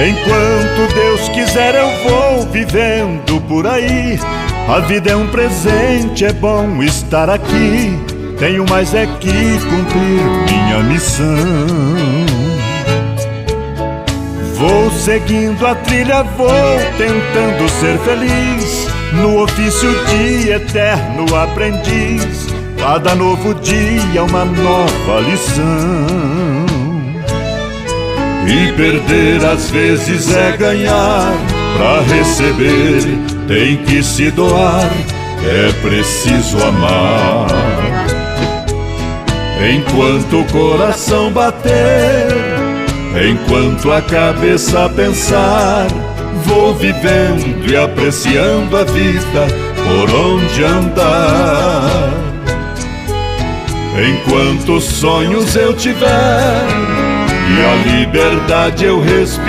Enquanto Deus quiser eu vou vivendo por aí. A vida é um presente, é bom estar aqui. Tenho mais é que cumprir minha missão. Vou seguindo a trilha, vou tentando ser feliz, no ofício de eterno aprendiz. Cada novo dia uma nova lição. E perder às vezes é ganhar. Pra receber tem que se doar. É preciso amar. Enquanto o coração bater, enquanto a cabeça pensar, vou vivendo e apreciando a vida por onde andar. Enquanto sonhos eu tiver e a liberdade eu respirar,